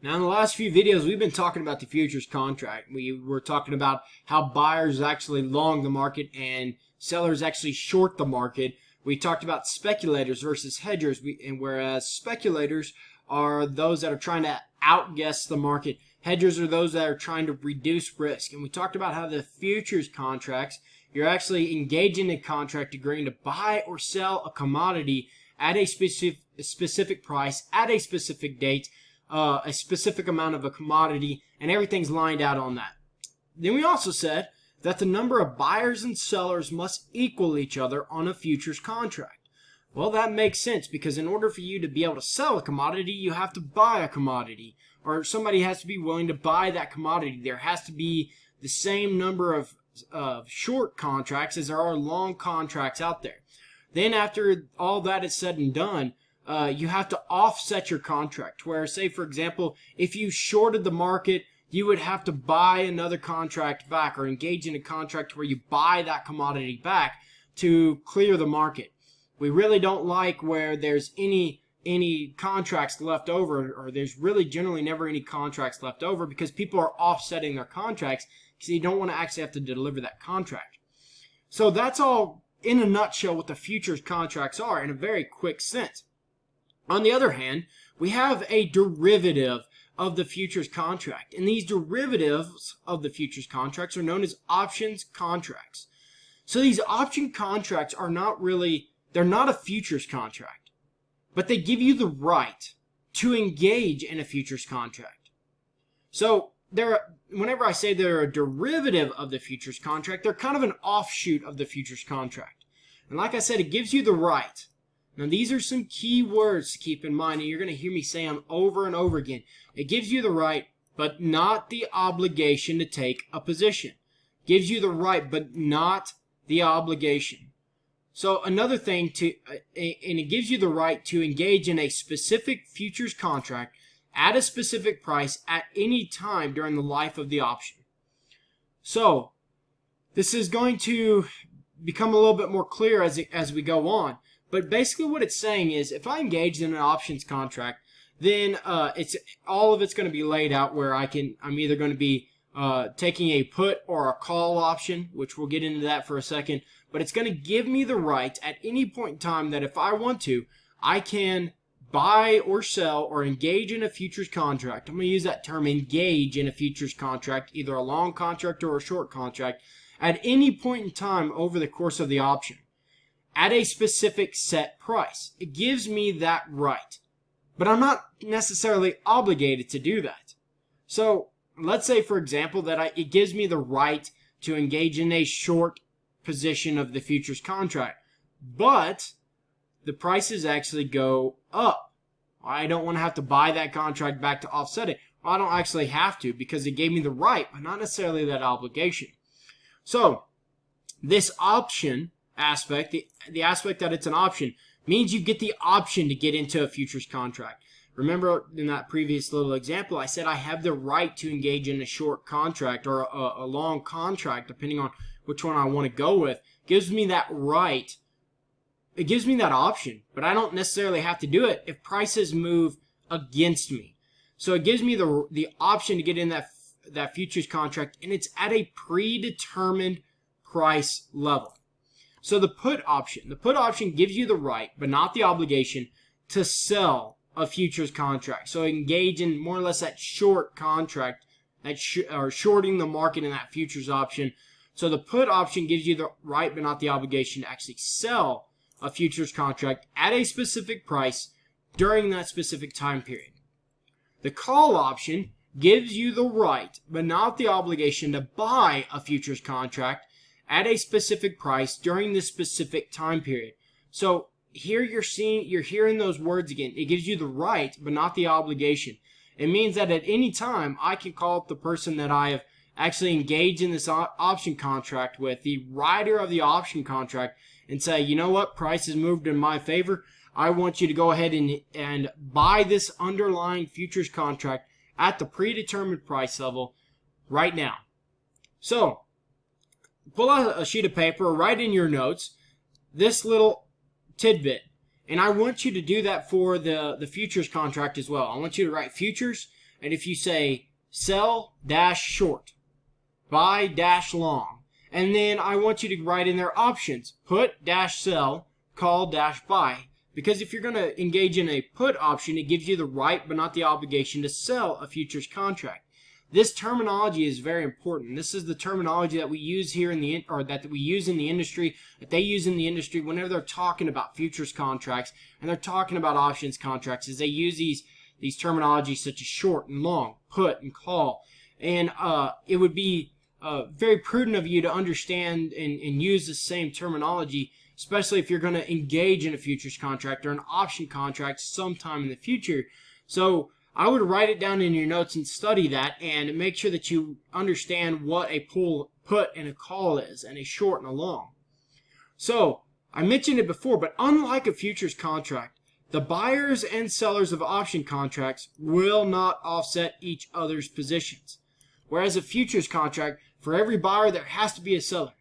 Now, in the last few videos, we've been talking about the futures contract. We were talking about how buyers actually long the market and sellers actually short the market. We talked about speculators versus hedgers, and whereas speculators are those that are trying to outguess the market, hedgers are those that are trying to reduce risk. And we talked about how the futures contracts, you're actually engaging in a contract agreeing to buy or sell a commodity at a specific price at a specific date, a specific amount of a commodity, and everything's lined out on that. Then we also said that the number of buyers and sellers must equal each other on a futures contract. Well, that makes sense because in order for you to be able to sell a commodity, you have to buy a commodity, or somebody has to be willing to buy that commodity. There has to be the same number of short contracts as there are long contracts out there. Then after all that is said and done, you have to offset your contract. Where, say, for example, if you shorted the market, you would have to buy another contract back or engage in a contract where you buy that commodity back to clear the market. We really don't like where there's any contracts left over, or there's really generally never any contracts left over, because people are offsetting their contracts because you don't want to actually have to deliver that contract. So that's all in a nutshell what the futures contracts are in a very quick sense. On the other hand, we have a derivative of the futures contract, and these derivatives of the futures contracts are known as options contracts. So these option contracts are they're not a futures contract, but they give you the right to engage in a futures contract. So whenever I say they're a derivative of the futures contract, they're kind of an offshoot of the futures contract. And like I said, it gives you the right. Now, these are some key words to keep in mind, and you're going to hear me say them over and over again. It gives you the right, but not the obligation to take a position. It gives you the right, but not the obligation. So another thing, and it gives you the right to engage in a specific futures contract at a specific price at any time during the life of the option. So this is going to become a little bit more clear as we go on. But basically what it's saying is, if I engage in an options contract, then all of it's going to be laid out where I'm either going to be taking a put or a call option, which we'll get into that for a second. But it's going to give me the right at any point in time that if I want to, I can buy or sell or engage in a futures contract. I'm going to use that term, engage in a futures contract, either a long contract or a short contract, at any point in time over the course of the option, at a specific set price. It gives me that right, but I'm not necessarily obligated to do that. So let's say, for example, that it gives me the right to engage in a short position of the futures contract, but the prices actually go up. I don't want to have to buy that contract back to offset it. Well, I don't actually have to, because it gave me the right, but not necessarily that obligation. So this option aspect, the aspect that it's an option, means you get the option to get into a futures contract. Remember in that previous little example, I said I have the right to engage in a short contract or a long contract, depending on which one I want to go with. It gives me that right. It gives me that option, but I don't necessarily have to do it if prices move against me. So it gives me the option to get in that futures contract, and it's at a predetermined price level. So the put option gives you the right, but not the obligation, to sell a futures contract. So engage in more or less that short contract, or shorting the market in that futures option. So the put option gives you the right, but not the obligation to actually sell a futures contract at a specific price during that specific time period. The call option gives you the right, but not the obligation to buy a futures contract at a specific price during this specific time period. So here you're hearing those words again. It gives you the right, but not the obligation. It means that at any time I can call up the person that I have actually engaged in this option contract with, the writer of the option contract, and say, you know what, price has moved in my favor. I want you to go ahead and buy this underlying futures contract at the predetermined price level right now. So pull out a sheet of paper, write in your notes this little tidbit, and I want you to do that for the futures contract as well. I want you to write futures, And if you say sell dash short, buy dash long, and then I want you to write in there options, put dash sell, call dash buy. Because if you're going to engage in a put option, it gives you the right but not the obligation to sell a futures contract. This terminology is very important. This is the terminology that we use here in the that we use in the industry, that they use in the industry whenever they're talking about futures contracts and they're talking about options contracts. Is they use these terminologies such as short and long, put and call, and it would be very prudent of you to understand and use the same terminology, especially if you're going to engage in a futures contract or an option contract sometime in the future. So I would write it down in your notes and study that and make sure that you understand what a put and a call is, and a short and a long. So I mentioned it before, but unlike a futures contract, the buyers and sellers of option contracts will not offset each other's positions. Whereas a futures contract, for every buyer there has to be a seller.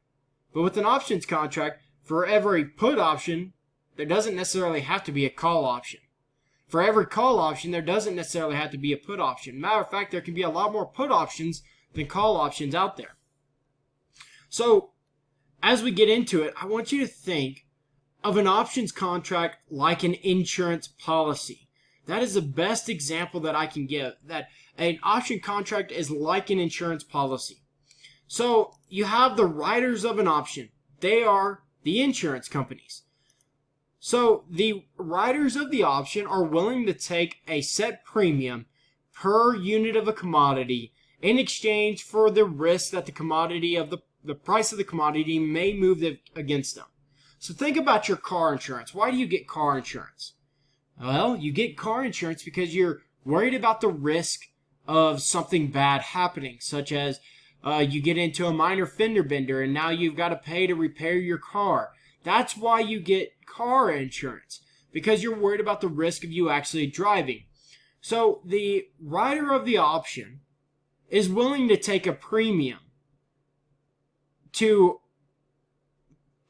But with an options contract, for every put option, there doesn't necessarily have to be a call option. For every call option, there doesn't necessarily have to be a put option. Matter of fact, there can be a lot more put options than call options out there. So, as we get into it, I want you to think of an options contract like an insurance policy. That is the best example that I can give, that an option contract is like an insurance policy. So, you have the writers of an option. They are the insurance companies. So the writers of the option are willing to take a set premium per unit of a commodity in exchange for the risk that the commodity of the price of the commodity may move against them. So think about your car insurance. Why do you get car insurance? Well, you get car insurance because you're worried about the risk of something bad happening, such as you get into a minor fender bender and now you've got to pay to repair your car. That's why you get car insurance, because you're worried about the risk of you actually driving. So the writer of the option is willing to take a premium to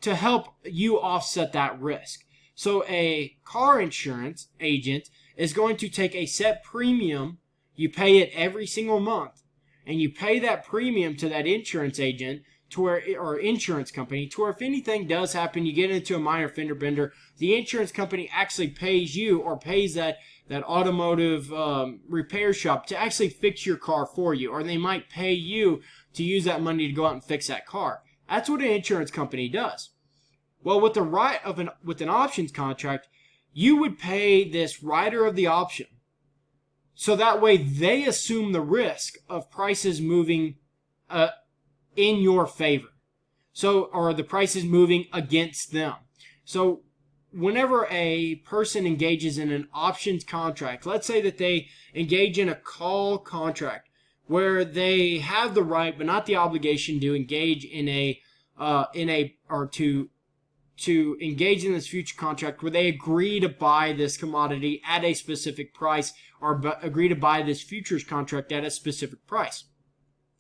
help you offset that risk. So a car insurance agent is going to take a set premium. You pay it every single month, and you pay that premium to that insurance agent or insurance company, to where if anything does happen, you get into a minor fender bender, the insurance company actually pays you, or pays that automotive repair shop to actually fix your car for you, or they might pay you to use that money to go out and fix that car. That's what an insurance company does. Well, with an options contract, you would pay this writer of the option, so that way they assume the risk of prices moving in your favor. So, or the price is moving against them. So, whenever a person engages in an options contract, let's say that they engage in a call contract where they have the right but not the obligation to engage to engage in this future contract where they agree to buy this commodity at a specific price, or agree to buy this futures contract at a specific price.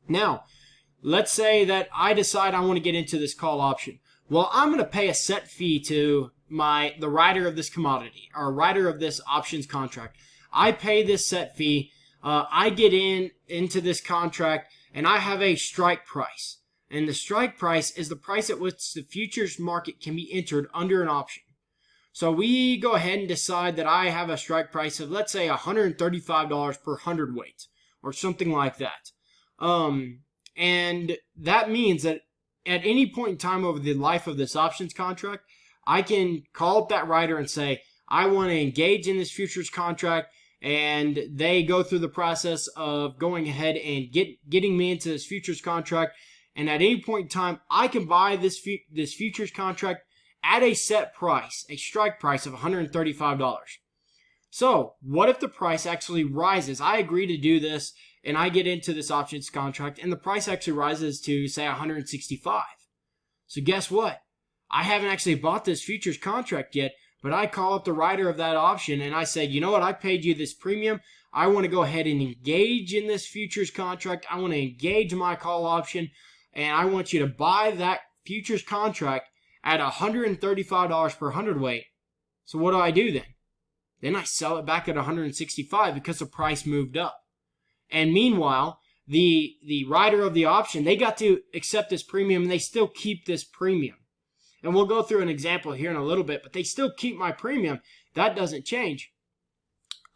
Now, let's say that I decide I want to get into this call option. Well, I'm going to pay a set fee to the writer of this commodity, or writer of this options contract. I pay this set fee. I get into this contract, and I have a strike price. And the strike price is the price at which the futures market can be entered under an option. So we go ahead and decide that I have a strike price of, let's say, $135 per hundredweight, or something like that. And that means that at any point in time over the life of this options contract, I can call up that writer and say, I want to engage in this futures contract, and they go through the process of going ahead and getting me into this futures contract. And at any point in time, I can buy this futures contract at a set price, a strike price of $135. So, what if the price actually rises? I agree to do this, and I get into this options contract, and the price actually rises to, say, $165. So guess what? I haven't actually bought this futures contract yet, but I call up the writer of that option, and I say, you know what? I paid you this premium. I want to go ahead and engage in this futures contract. I want to engage my call option, and I want you to buy that futures contract at $135 per hundredweight. So what do I do then? Then I sell it back at $165 because the price moved up. And meanwhile, the writer of the option, they got to accept this premium and they still keep this premium. And we'll go through an example here in a little bit, but they still keep my premium. That doesn't change.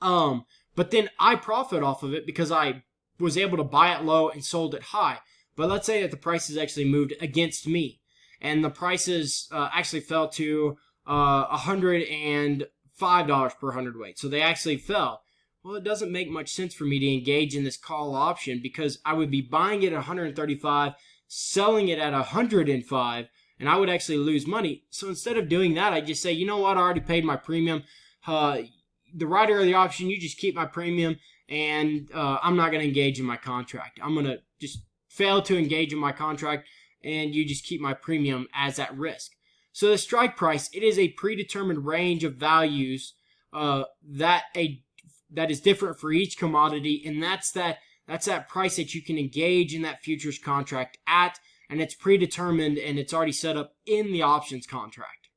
But then I profit off of it because I was able to buy it low and sold it high. But let's say that the prices actually moved against me, and the prices actually fell to $105 per hundredweight. So they actually fell. Well, it doesn't make much sense for me to engage in this call option because I would be buying it at 135, selling it at 105, and I would actually lose money. So instead of doing that, I just say, you know what, I already paid my premium. The writer of the option, you just keep my premium, and I'm not going to engage in my contract. I'm going to just fail to engage in my contract, and you just keep my premium as at risk. So the strike price, it is a predetermined range of values that is different for each commodity, and that's that price that you can engage in that futures contract at, and it's predetermined and it's already set up in the options contract.